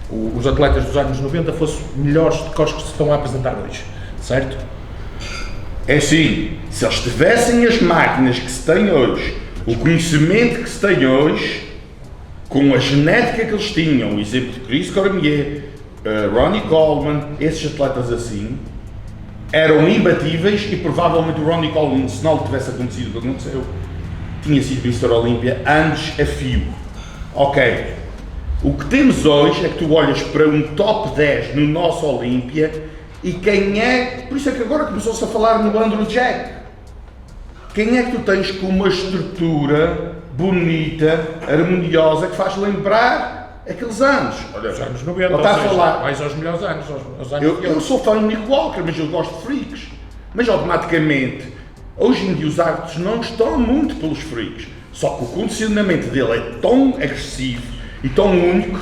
Speaker 4: os atletas dos anos 90 fossem melhores do que os que se estão a apresentar hoje, certo?
Speaker 3: É assim, se eles tivessem as máquinas que se têm hoje, o conhecimento que se tem hoje, com a genética que eles tinham, o exemplo de Chris Cormier, Ronnie Coleman, esses atletas assim, eram imbatíveis e provavelmente o Ronnie Coleman, se não lhe tivesse acontecido o que aconteceu, tinha sido Mr. Olímpia anos a fio. Ok, o que temos hoje é que tu olhas para um top 10 no nosso Olímpia e quem é, por isso é que agora começou-se a falar no Andrew Jack, quem é que tu tens com uma estrutura bonita, harmoniosa, que faz lembrar aqueles anos?
Speaker 4: Olha, os anos 90,
Speaker 3: ele está a falar.
Speaker 4: Mais aos melhores anos, aos anos
Speaker 3: eu sou fã do Nick Walker, mas eu gosto de freaks. Mas automaticamente, hoje em dia os árbitros não estão muito pelos freaks. Só que o condicionamento dele é tão agressivo e tão único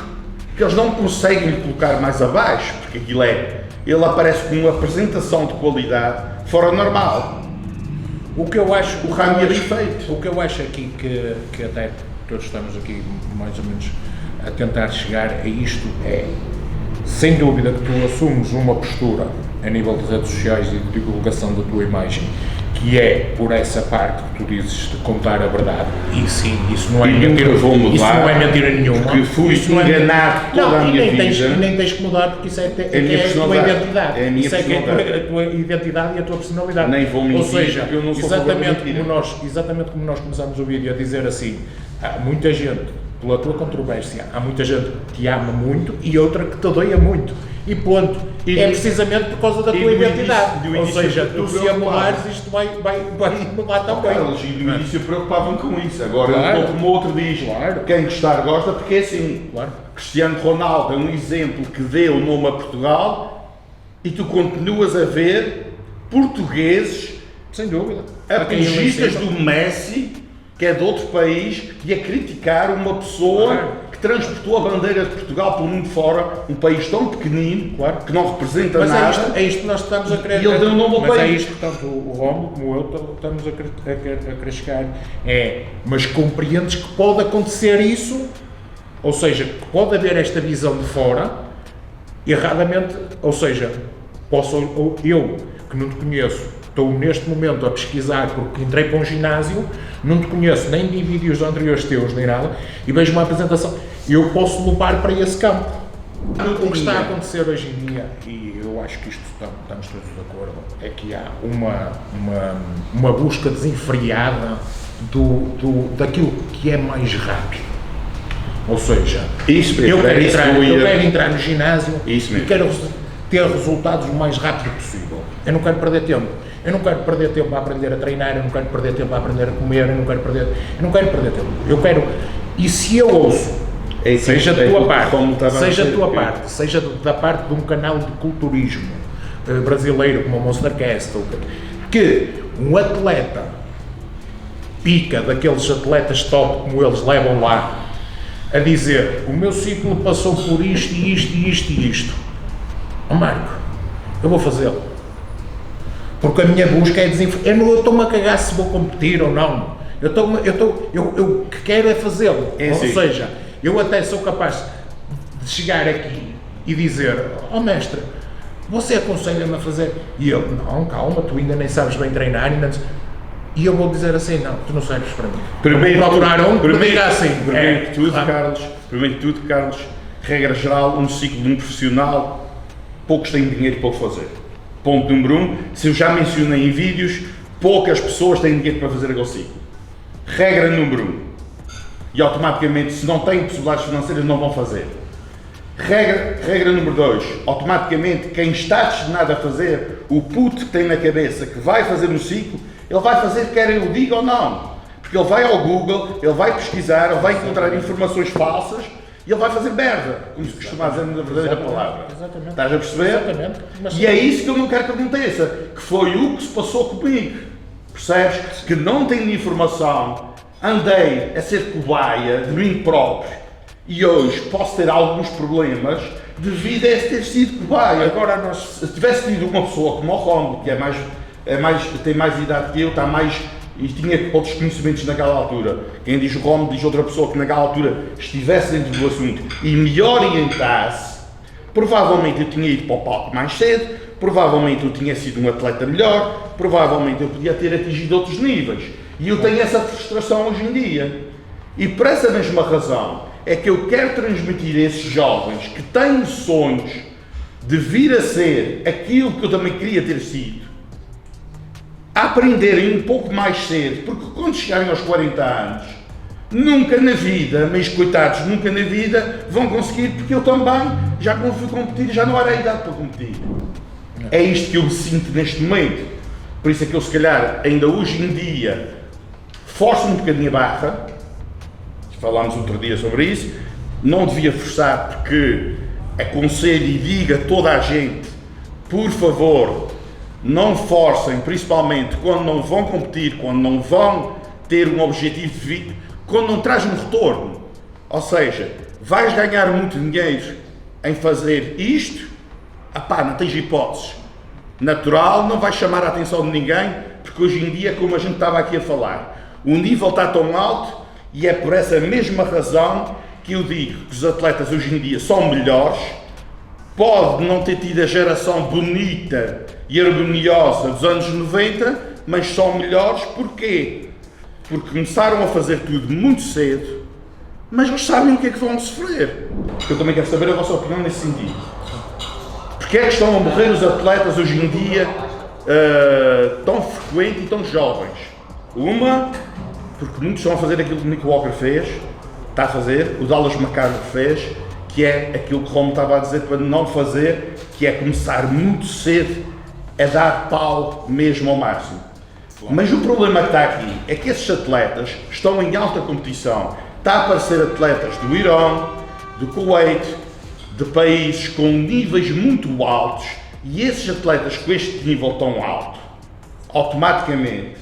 Speaker 3: que eles não conseguem lhe colocar mais abaixo, porque aquilo ele aparece com uma apresentação de qualidade fora normal.
Speaker 4: O que eu acho,
Speaker 3: o Rami é bem feito.
Speaker 4: O que eu acho aqui que até todos estamos aqui mais ou menos a tentar chegar a isto é, sem dúvida que tu assumes uma postura a nível de redes sociais e de divulgação da tua imagem, que é por essa parte que tu dizes de contar a verdade, e sim, isso não é mentira, isso não é mentira nenhuma,
Speaker 3: porque fui enganado toda a minha vida.
Speaker 4: E nem tens que mudar, porque isso é a tua identidade, isso é que é a tua identidade e a tua personalidade.
Speaker 3: Nem vou mentir,
Speaker 4: ou seja,
Speaker 3: eu não sou
Speaker 4: exatamente como nós começamos o vídeo a dizer assim, há muita gente, pela tua controvérsia, há muita gente que te ama muito e outra que te odeia muito. e ponto. É precisamente por causa da tua identidade. Ou seja, tu se amolares, isto vai amolar também.
Speaker 3: Carlos, e no início preocupavam com isso. Agora,
Speaker 4: Claro.
Speaker 3: como outro diz, quem gostar gosta, porque é assim.
Speaker 4: Claro.
Speaker 3: Cristiano Ronaldo é um exemplo que deu o nome a Portugal e tu continuas a ver portugueses
Speaker 4: Sem dúvida.
Speaker 3: apologistas do Messi, que é de outro país, e a criticar uma pessoa
Speaker 4: Claro.
Speaker 3: que transportou a bandeira de Portugal pelo mundo fora, um país tão pequenino,
Speaker 4: Claro.
Speaker 3: que não representa
Speaker 4: Mas
Speaker 3: nada.
Speaker 4: é isto que nós estamos a querer.
Speaker 3: E ele deu um nome ao
Speaker 4: mas é
Speaker 3: país.
Speaker 4: isto, portanto, o Rómulo, como eu, estamos a querer chegar. Mas compreendes que pode acontecer isso, ou seja, que pode haver esta visão de fora, erradamente, ou seja, eu, que não te conheço, estou neste momento a pesquisar porque entrei para um ginásio, não te conheço nem vi vídeos anteriores teus, nem nada, e vejo uma apresentação, eu posso levar para esse campo. O que está a acontecer hoje em dia, e eu acho que isto estamos todos de acordo, é que há uma busca desenfreada daquilo que é mais rápido. Ou seja,
Speaker 3: Isso mesmo,
Speaker 4: eu quero,
Speaker 3: era isso que eu ia-
Speaker 4: eu quero entrar no ginásio
Speaker 3: Isso
Speaker 4: e
Speaker 3: mesmo.
Speaker 4: quero ter resultados o mais rápido possível. Eu não quero perder tempo. Eu não quero perder tempo a aprender a treinar, eu não quero perder tempo a aprender a comer, eu não quero perder tempo. Eu quero, e se eu ouço,
Speaker 3: É
Speaker 4: seja da
Speaker 3: é
Speaker 4: tua
Speaker 3: como
Speaker 4: parte,
Speaker 3: estava a
Speaker 4: seja da
Speaker 3: dizer,
Speaker 4: tua
Speaker 3: que-
Speaker 4: parte, seja da parte de um canal de culturismo brasileiro como o Monstercast, que um atleta pica daqueles atletas top como eles levam lá, a dizer, o meu ciclo passou por isto e isto e isto e isto. Ó Marco, eu vou fazê-lo. Porque a minha busca é desenfrear. Eu estou-me a cagar se vou competir ou não. Eu o que quero é fazê-lo.
Speaker 3: É
Speaker 4: Ou
Speaker 3: assim.
Speaker 4: seja, eu até sou capaz de chegar aqui e dizer, ó mestre, você aconselha-me a fazer? E ele, não, calma, tu ainda nem sabes bem treinar, ainda não... E eu vou dizer assim, não, tu não serves para mim.
Speaker 3: Primeiro,
Speaker 4: Vou procurar um que me diga assim.
Speaker 3: primeiro que tudo,
Speaker 4: claro.
Speaker 3: Carlos, regra geral, um ciclo de um profissional, poucos têm dinheiro para o fazer. Ponto número 1, se eu já mencionei em vídeos, poucas pessoas têm dinheiro para fazer aquele ciclo. Regra número 1. E automaticamente, se não têm possibilidades financeiras, não vão fazer. Regra número 2, automaticamente, quem está destinado a fazer, o puto que tem na cabeça que vai fazer um ciclo, ele vai fazer quer eu diga ou não. Porque ele vai ao Google, ele vai pesquisar, ele vai encontrar informações falsas e ele vai fazer merda, como se costuma dizer na verdadeira palavra.
Speaker 4: Exatamente.
Speaker 3: Estás a perceber?
Speaker 4: Exatamente. Mas
Speaker 3: E é isso que eu não quero que aconteça, que foi o que se passou comigo. Percebes? Que não tenho informação, andei a ser cobaia de mim próprio e hoje posso ter alguns problemas devido a ter sido cobaia. Agora, se tivesse tido uma pessoa como o Romulo, que tem mais idade que eu, está mais e tinha outros conhecimentos naquela altura, quem diz o Romulo diz outra pessoa que naquela altura estivesse dentro do assunto e me orientasse, provavelmente eu tinha ido para o palco mais cedo, provavelmente eu tinha sido um atleta melhor, provavelmente eu podia ter atingido outros níveis. E eu tenho essa frustração hoje em dia. E por essa mesma razão é que eu quero transmitir a esses jovens que têm sonhos de vir a ser aquilo que eu também queria ter sido, a aprenderem um pouco mais cedo, porque quando chegarem aos 40 anos, nunca na vida, meus coitados, nunca na vida vão conseguir, porque eu também, já quando fui competir, já não era a idade para competir. É isto que eu sinto neste momento. Por isso é que eu, se calhar, ainda hoje em dia, forço um bocadinho a barra. Falámos outro dia sobre isso. Não devia forçar, porque aconselho e digo a toda a gente, por favor, não forcem, principalmente quando não vão competir, quando não vão ter um objetivo de vida, quando não traz um retorno. Ou seja, vais ganhar muito dinheiro em fazer isto, não tens hipóteses. Natural, não vais chamar a atenção de ninguém, porque hoje em dia, como a gente estava aqui a falar, o nível está tão alto e é por essa mesma razão que eu digo que os atletas hoje em dia são melhores. Pode não ter tido a geração bonita e harmoniosa dos anos 90, mas são melhores. Porquê? Porque começaram a fazer tudo muito cedo, mas eles sabem o que é que vão sofrer. Eu também quero saber a vossa opinião nesse sentido. Porque é que estão a morrer os atletas hoje em dia tão frequente e tão jovens? Uma, porque muitos estão a fazer aquilo que o Nick Walker fez, está a fazer, o Dallas McCarver fez, que é aquilo que o Romo estava a dizer para não fazer, que é começar muito cedo a dar pau mesmo ao máximo. Mas o problema que está aqui é que esses atletas estão em alta competição. Está a aparecer atletas do Irão, do Kuwait, de países com níveis muito altos, e esses atletas com este nível tão alto, automaticamente,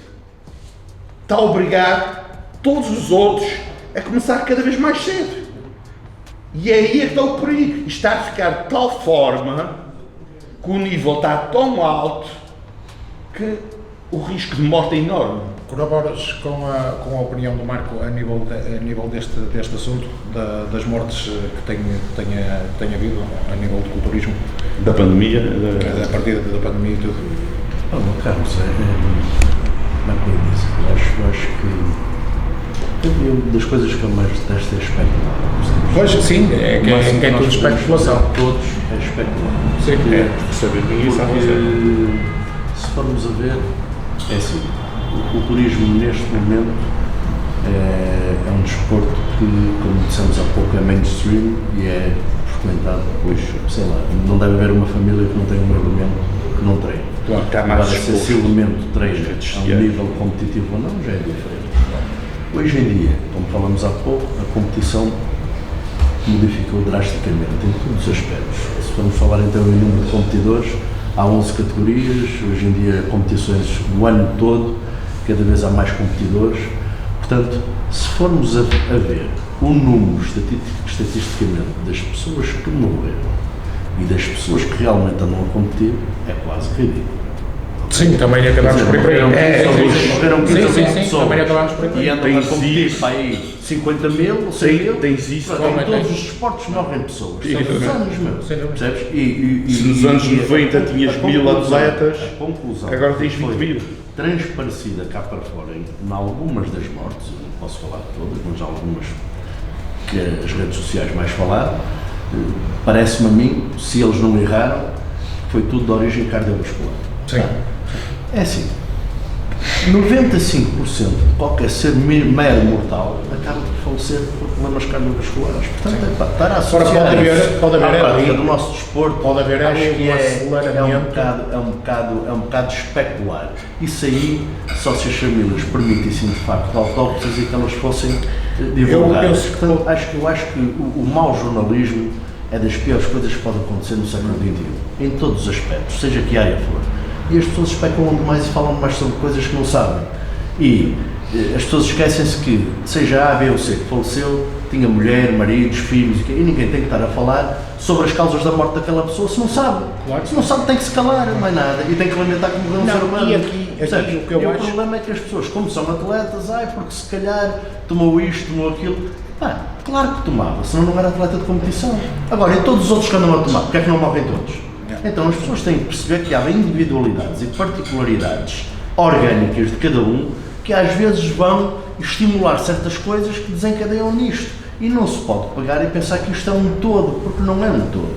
Speaker 3: está a obrigar todos os outros a começar cada vez mais cedo. E é aí que está o perigo. Está a ficar de tal forma que o nível está tão alto que o risco de morte é enorme.
Speaker 4: Colaboras com a opinião do Marco a nível deste assunto, das mortes que tem havido a nível do culturismo?
Speaker 3: Da pandemia?
Speaker 4: A partir da pandemia e tudo?
Speaker 5: Carlos, como é que eu disse? Eu acho que uma das coisas que eu mais detesto é especular.
Speaker 4: Pois, sim, é tudo especulação.
Speaker 5: Todos é especular.
Speaker 4: Sim,
Speaker 3: Saber ninguém sabe
Speaker 5: se formos a ver, é assim, o culturismo neste momento é um desporto que, como dissemos há pouco, é mainstream e é frequentado, pois, sei lá, não deve haver uma família que não tenha um elemento que não treine.
Speaker 3: Claro, está mais
Speaker 5: agora, se esse elemento treina a um nível competitivo ou não, já é diferente. Hoje em dia, como falamos há pouco, a competição modificou drasticamente em todos os aspectos. Se formos falar então em número de competidores, há 11 categorias, hoje em dia competições do ano todo, cada vez há mais competidores. Portanto, se formos a ver o número estatisticamente das pessoas que morreram e das pessoas que realmente andam a competir, é quase ridículo.
Speaker 4: Sim, também acabámos por aí.
Speaker 5: Morreram 15
Speaker 4: Sim,
Speaker 5: pessoas
Speaker 4: também acabámos por aí.
Speaker 5: e andam a competir para aí 50 mil, 100 mil.
Speaker 3: Tens isso.
Speaker 5: Em todos os esportes morrem pessoas. São dos anos, meu. Percebes?
Speaker 3: Se nos anos 90 tinhas 1000 atletas,
Speaker 5: a conclusão
Speaker 3: agora tens 20
Speaker 5: foi
Speaker 3: mil.
Speaker 5: transparecida cá para fora em algumas das mortes, eu não posso falar de todas, mas algumas que as redes sociais mais falaram, parece-me a mim, se eles não erraram, foi tudo de origem cardiovascular.
Speaker 4: Sim.
Speaker 5: É assim, 95% de qualquer ser mero mortal acaba por falecer por problemas cardiovasculares. Portanto, estar a associar
Speaker 4: pode haver
Speaker 5: à prática
Speaker 4: ali,
Speaker 5: do nosso desporto,
Speaker 4: pode haver
Speaker 5: acho
Speaker 4: ali
Speaker 5: que
Speaker 4: um
Speaker 5: é um bocado especular. Isso aí, só se as famílias permitissem de facto autópsias e que elas fossem divulgadas. Portanto, acho que o mau jornalismo é das piores coisas que pode acontecer no século XXI, em todos os aspectos, seja que área for. E as pessoas especulam demais e falam mais sobre coisas que não sabem. E as pessoas esquecem-se que, seja A, B ou C, que faleceu, tinha mulher, maridos, filhos, e ninguém tem que estar a falar sobre as causas da morte daquela pessoa se não sabe.
Speaker 4: Claro.
Speaker 5: Se não sabe, tem que se calar, não é nada. E tem que lamentar como morreu um ser humano.
Speaker 4: E aqui o que eu acho...
Speaker 5: O problema é que as pessoas, como são atletas, porque se calhar tomou isto, tomou aquilo. Claro que tomava, senão não era atleta de competição. Agora, e todos os outros que andam a tomar, porque é que não morrem todos? Então as pessoas têm que perceber que há individualidades e particularidades orgânicas de cada um que às vezes vão estimular certas coisas que desencadeiam nisto. E não se pode pegar e pensar que isto é um todo, porque não é um todo.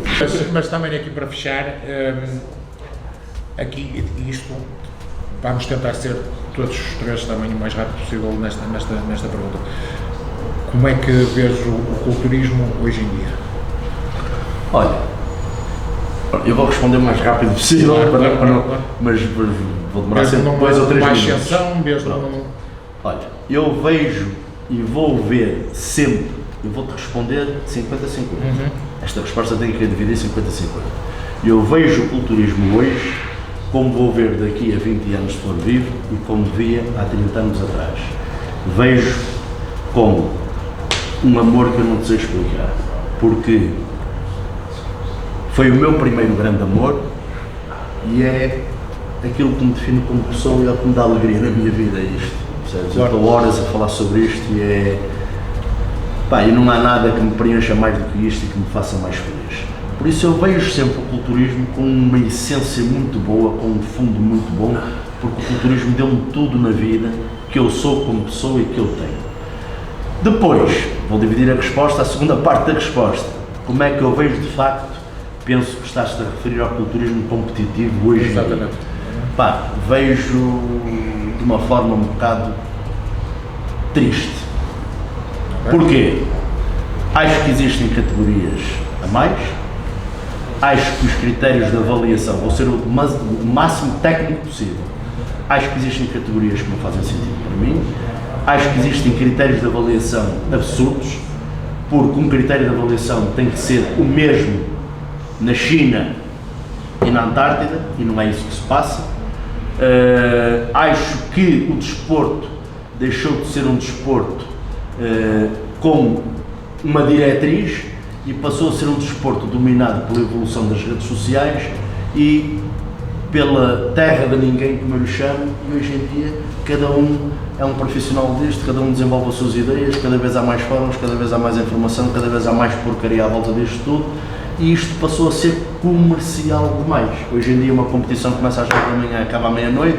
Speaker 4: Mas também aqui para fechar, aqui isto, vamos tentar ser todos os três também o mais rápido possível nesta pergunta. Como é que vês o culturismo hoje em dia?
Speaker 5: Olha, eu vou responder o mais rápido possível, mas vou demorar sempre 2 ou 3 minutos. Olha, eu vejo e vou ver sempre, eu vou-te responder 50-50. Esta resposta tem que dividir 50-50. Eu vejo o culturismo hoje como vou ver daqui a 20 anos se for vivo e como via há 30 anos atrás. Vejo como um amor que eu não sei explicar, porque foi o meu primeiro grande amor e é aquilo que me define como pessoa e é o que me dá alegria na minha vida, é isto. Claro. Eu estou horas a falar sobre isto e e não há nada que me preencha mais do que isto e que me faça mais feliz. Por isso eu vejo sempre o culturismo com uma essência muito boa, com um fundo muito bom, porque o culturismo deu-me tudo na vida que eu sou como pessoa e que eu tenho. Depois, vou dividir a resposta, a segunda parte da resposta. Como é que eu vejo de facto? Penso que estás-te a referir ao culturismo competitivo hoje.
Speaker 4: Exatamente.
Speaker 5: Vejo de uma forma um bocado triste. Porquê? Acho que existem categorias a mais. Acho que os critérios de avaliação vão ser o máximo técnico possível. Acho que existem categorias que não fazem sentido para mim. Acho que existem critérios de avaliação absurdos, porque um critério de avaliação tem que ser o mesmo na China e na Antártida, e não é isso que se passa. Acho que o desporto deixou de ser um desporto com uma diretriz e passou a ser um desporto dominado pela evolução das redes sociais e pela terra de ninguém, como eu lhe chamo, e hoje em dia cada um é um profissional disto, cada um desenvolve as suas ideias, cada vez há mais fóruns, cada vez há mais informação, cada vez há mais porcaria à volta disto tudo, e isto passou a ser comercial demais. Hoje em dia uma competição começa às 8 da manhã, acaba à meia-noite,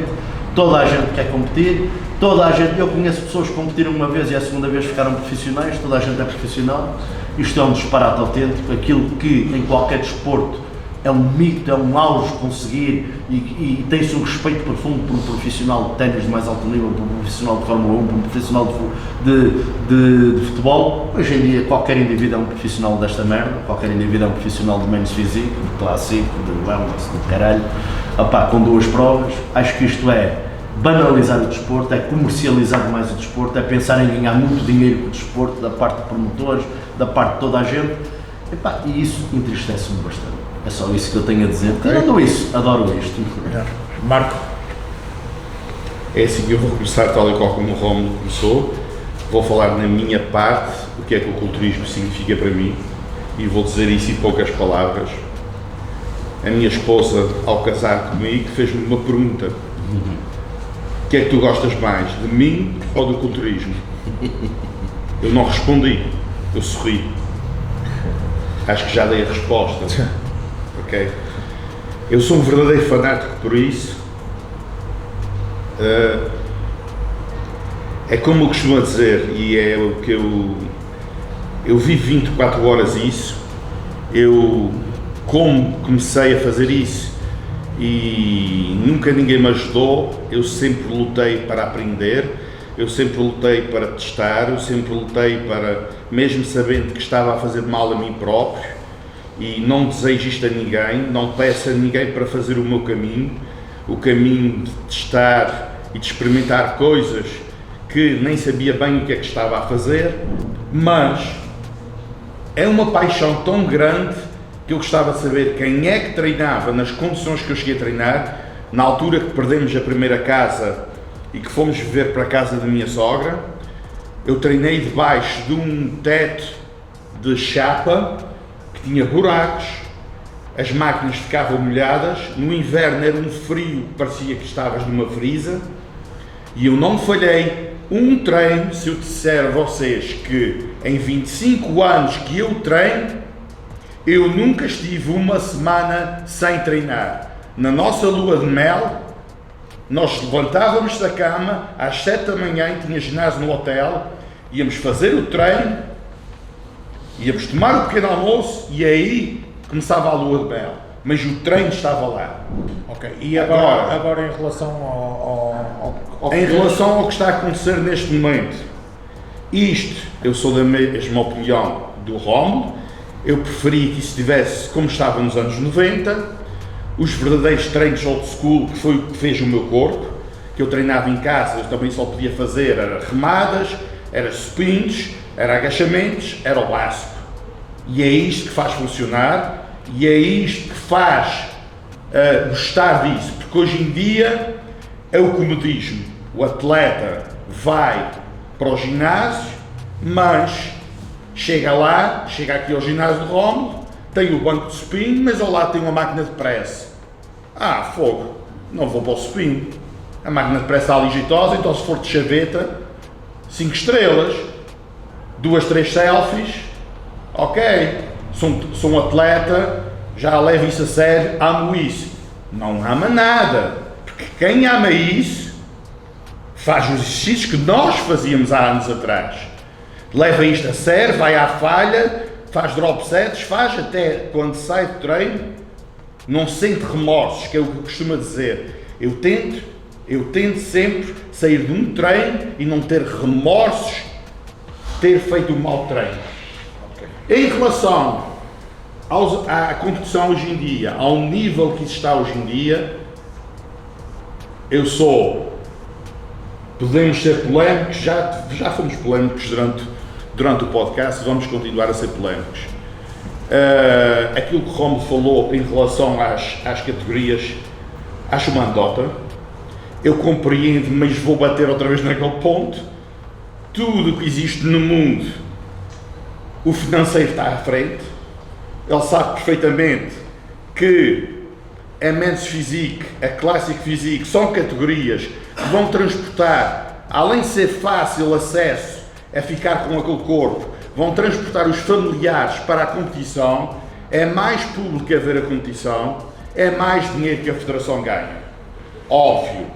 Speaker 5: toda a gente quer competir, toda a gente, eu conheço pessoas que competiram uma vez e a segunda vez ficaram profissionais, toda a gente é profissional. Isto é um disparate autêntico, aquilo que em qualquer desporto é um mito, é um auge conseguir e tem-se um respeito profundo por um profissional de ténis de mais alto nível, por um profissional de Fórmula 1, por um profissional de futebol. Hoje em dia qualquer indivíduo é um profissional desta merda, qualquer indivíduo é um profissional de men's physique, de clássico, de wellness, de caralho, com 2 provas. Acho que isto é banalizar o desporto, é comercializar demais o desporto, é pensar em ganhar muito dinheiro com o desporto, da parte de promotores, da parte de toda a gente, e isso entristece-me bastante. É só isso que eu tenho a dizer. Tirando isso, adoro isto.
Speaker 4: Marco?
Speaker 3: É assim, eu vou começar tal e qual como o Rómulo começou, vou falar na minha parte, o que é que o culturismo significa para mim, e vou dizer isso em poucas palavras. A minha esposa, ao casar comigo, fez-me uma pergunta. O que é que tu gostas mais, de mim ou do culturismo? Eu não respondi, eu sorri. Acho que já dei a resposta. Ok? Eu sou um verdadeiro fanático por isso. É como eu costumo dizer, e é o que eu vivo 24 horas isso. Eu, como comecei a fazer isso e nunca ninguém me ajudou, eu sempre lutei para aprender, eu sempre lutei para testar, eu sempre lutei para, mesmo sabendo que estava a fazer mal a mim próprio, e não desejo isto a ninguém, não peço a ninguém para fazer o meu caminho, o caminho de testar e de experimentar coisas que nem sabia bem o que é que estava a fazer, mas é uma paixão tão grande que eu gostava de saber quem é que treinava nas condições que eu cheguei a treinar, na altura que perdemos a primeira casa e que fomos viver para a casa da minha sogra. Eu treinei debaixo de um teto de chapa que tinha buracos, as máquinas ficavam molhadas, no inverno era um frio, parecia que estavas numa frisa, e eu não falhei um treino. Se eu disser a vocês que em 25 anos que eu treino, eu nunca estive uma semana sem treinar. Na nossa lua de mel, nós levantávamos da cama às 7 da manhã, tinha ginásio no hotel, íamos fazer o treino, íamos tomar o pequeno almoço e aí começava a lua de mel. Mas o treino estava lá.
Speaker 4: Ok. E agora em relação ao
Speaker 3: em relação ao que está a acontecer neste momento, isto, eu sou da mesma opinião do Rómulo. Eu preferia que isso estivesse como estava nos anos 90, os verdadeiros treinos old school, que foi o que fez o meu corpo, que eu treinava em casa, eu também só podia fazer era remadas, era supins, era agachamentos, era o básico. E é isto que faz funcionar, e é isto que faz gostar disso, porque hoje em dia é o comodismo. O atleta vai para o ginásio, mas chega lá, chega aqui ao ginásio de Rómulo, tem o banco de supino, mas ao lado tem uma máquina de press. Fogo, não vou para o supino. A máquina de press está ali jeitosa, então se for de chaveta, 5 estrelas, 2, 3 selfies, ok, sou um atleta, já levo isso a sério, amo isso. Não ama nada, porque quem ama isso faz os exercícios que nós fazíamos há anos atrás. Leva isto a sério, vai à falha, faz drop sets, faz até quando sai do treino, não sente remorsos, que é o que eu costumo dizer. Eu tento sempre sair de um treino e não ter remorsos de ter feito um mau treino. Okay. Em relação à competição hoje em dia, ao nível que está hoje em dia, podemos ser polémicos, já fomos polémicos durante o podcast, vamos continuar a ser polémicos. Aquilo que o Romulo falou em relação às categorias, acho uma anedota. Eu compreendo, mas vou bater outra vez naquele ponto. Tudo o que existe no mundo, o financeiro está à frente. Ele sabe perfeitamente que a Men's Physique, a Classic Physique, são categorias que vão transportar, além de ser fácil acesso a ficar com aquele corpo, vão transportar os familiares para a competição. É mais público a ver a competição, é mais dinheiro que a Federação ganha. Óbvio,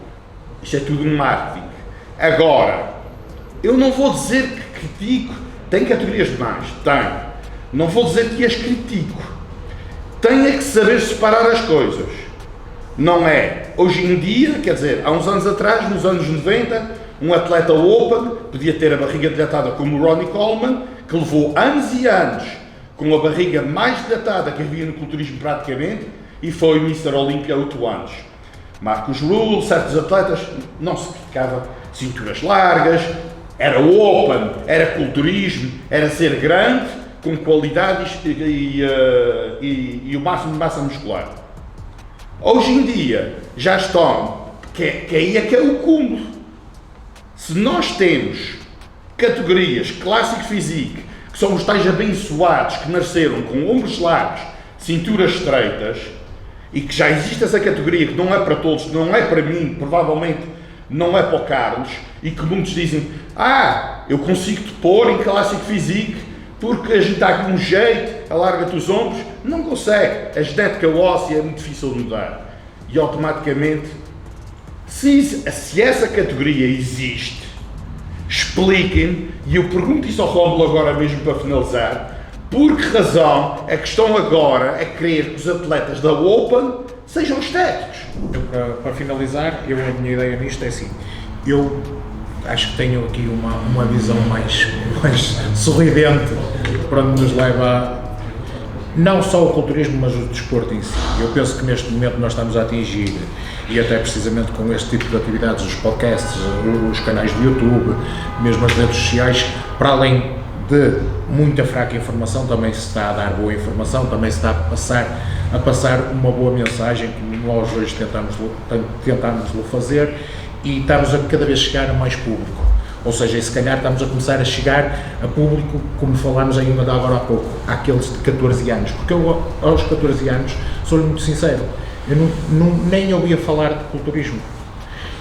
Speaker 3: isto é tudo um marketing. Agora, eu não vou dizer que critico, tem categorias demais, tem. Não vou dizer que as critico. Tem é que saber separar as coisas. Não é, hoje em dia, quer dizer, há uns anos atrás, nos anos 90, um atleta open podia ter a barriga dilatada como o Ronnie Coleman, que levou anos e anos com a barriga mais dilatada que havia no culturismo praticamente, e foi Mr. Olympia há 8 anos. Marcus Ruhl, certos atletas, não se criticava cinturas largas, era open, era culturismo, era ser grande, com qualidades e o máximo de massa muscular. Hoje em dia, já estão, que aí é que é o cúmulo. Se nós temos categorias Classic Physique, que são os tais abençoados que nasceram com ombros largos, cinturas estreitas, e que já existe essa categoria que não é para todos, não é para mim, provavelmente não é para o Carlos, e que muitos dizem, eu consigo te pôr em Classic Physique porque a gente está com um jeito, alarga-te os ombros. Não consegue, a genética óssea é muito difícil de mudar, e automaticamente, se essa categoria existe, expliquem-me, e eu pergunto isso ao Romulo agora mesmo para finalizar, por que razão é que estão agora a querer que os atletas da Open sejam estéticos?
Speaker 4: Para finalizar, a minha ideia nisto é assim, eu acho que tenho aqui uma visão mais sorridente para onde nos leva não só o culturismo, mas o desporto em si. Eu penso que neste momento nós estamos a atingir, e até precisamente com este tipo de atividades, os podcasts, os canais de YouTube, mesmo as redes sociais, para além de muita fraca informação, também se está a dar boa informação, também se está a passar uma boa mensagem, como nós hoje tentámos-lo fazer, e estamos a cada vez chegar a mais público. Ou seja, se calhar estamos a começar a chegar a público, como falámos ainda agora há pouco, àqueles de 14 anos, porque eu aos 14 anos, sou-lhe muito sincero, eu nem ouvia falar de culturismo.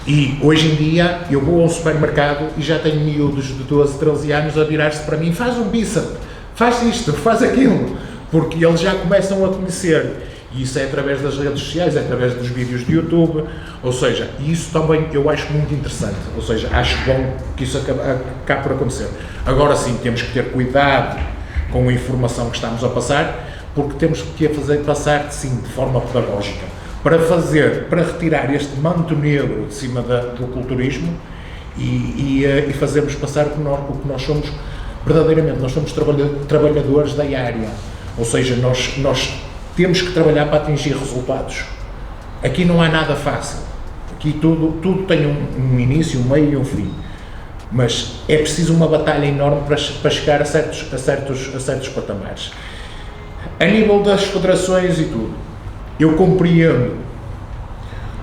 Speaker 4: E hoje em dia eu vou a um supermercado e já tenho miúdos de 12, 13 anos a virar-se para mim, faz um bíceps, faz isto, faz aquilo, porque eles já começam a conhecer. E isso é através das redes sociais, é através dos vídeos de YouTube, ou seja, isso também eu acho muito interessante, ou seja, acho bom que isso acabe por acontecer. Agora sim, temos que ter cuidado com a informação que estamos a passar, porque temos que a fazer passar, sim, de forma pedagógica, para retirar este manto negro de cima do culturismo e fazermos passar o que nós somos verdadeiramente. Nós somos trabalhadores da área, ou seja, nós temos que trabalhar para atingir resultados. Aqui não há nada fácil, aqui tudo tem um início, um meio e um fim, mas é preciso uma batalha enorme para chegar a certos patamares. A nível das federações e tudo, eu compreendo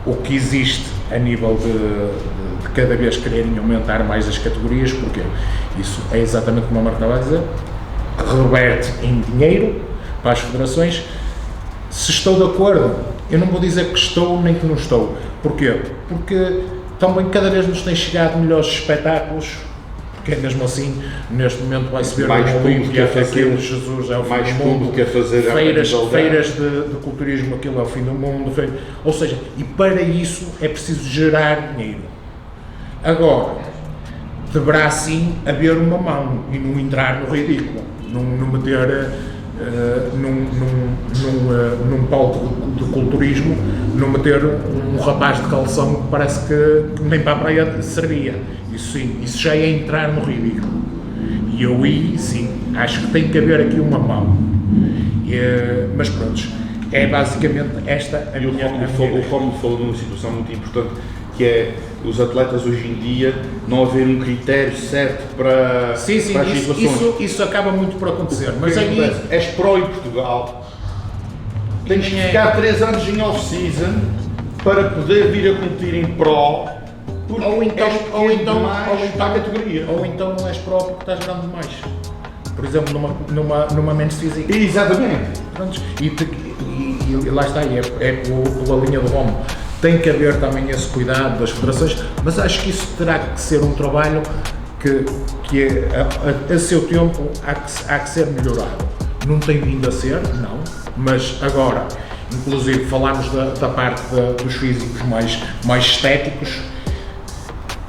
Speaker 4: o que existe a nível de cada vez quererem aumentar mais as categorias, porque isso é exatamente como a Marta estava a dizer, reverte em dinheiro para as federações. Se estou de acordo, eu não vou dizer que estou nem que não estou. Porquê? Porque também cada vez nos tem chegado melhores espetáculos, porque é mesmo assim, neste momento vai-se ver
Speaker 3: mais
Speaker 4: uma Olímpia, aquilo,
Speaker 3: fazer,
Speaker 4: Jesus é o fim
Speaker 3: mais
Speaker 4: do mundo,
Speaker 3: público a fazer
Speaker 4: feiras de culturismo, aquilo é o fim do mundo, ou seja, e para isso é preciso gerar dinheiro. Agora, deverá sim haver uma mão e não entrar no ridículo, não meter num palco de culturismo, não meter um rapaz de calção que parece que nem para a praia servia. Isso sim, isso já é entrar no ridículo. E eu sim, acho que tem que haver aqui uma mão. Mas pronto, é basicamente esta a
Speaker 3: E o
Speaker 4: minha
Speaker 3: Romulo falou numa situação muito importante, que é os atletas hoje em dia não haver um critério certo para,
Speaker 4: Sim,
Speaker 3: para as situações.
Speaker 4: isso acaba muito por acontecer,
Speaker 3: O
Speaker 4: mas
Speaker 3: que
Speaker 4: aí
Speaker 3: acontece? És pró em Portugal, tens que
Speaker 4: nem é-
Speaker 3: ficar 3 anos em off-season para poder vir a competir em pró, porque
Speaker 4: ou então
Speaker 3: mais para a categoria.
Speaker 4: ou então não és pró porque estás grande demais. Por exemplo, numa men's física.
Speaker 3: Exatamente.
Speaker 4: Prontos, e lá está, é pela linha do Romo. Tem que haver também esse cuidado das federações, mas acho que isso terá que ser um trabalho que a seu tempo há que ser melhorado. Não tem vindo a ser, não, mas agora, inclusive falámos da parte dos físicos mais estéticos,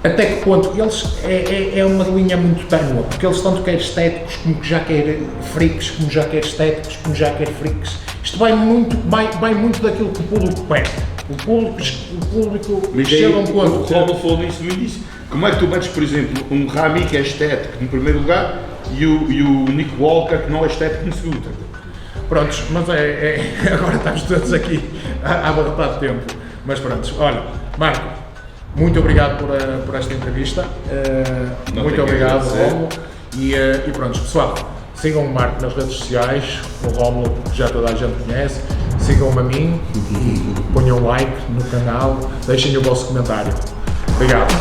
Speaker 4: até que ponto eles é uma linha muito tênue, porque eles tanto querem estéticos como que já querem freaks, como já querem estéticos, como já querem freaks. Isto vai muito daquilo que o público pede. O público
Speaker 3: Mas
Speaker 4: chega a um
Speaker 3: o
Speaker 4: ponto.
Speaker 3: Romulo falou nisso no início. Como é que tu metes, por exemplo, um Rami que é estético no primeiro lugar e o Nick Walker que não é estético no segundo?
Speaker 4: Prontos, mas agora estamos todos aqui a abarrotar de tempo. Mas prontos, olha, Marco, muito obrigado por esta entrevista. Muito obrigado, Romulo. E pronto, pessoal, sigam o Marco nas redes sociais, o Romulo que já toda a gente conhece. Sigam-me a mim e ponham um like no canal, deixem o vosso comentário. Obrigado.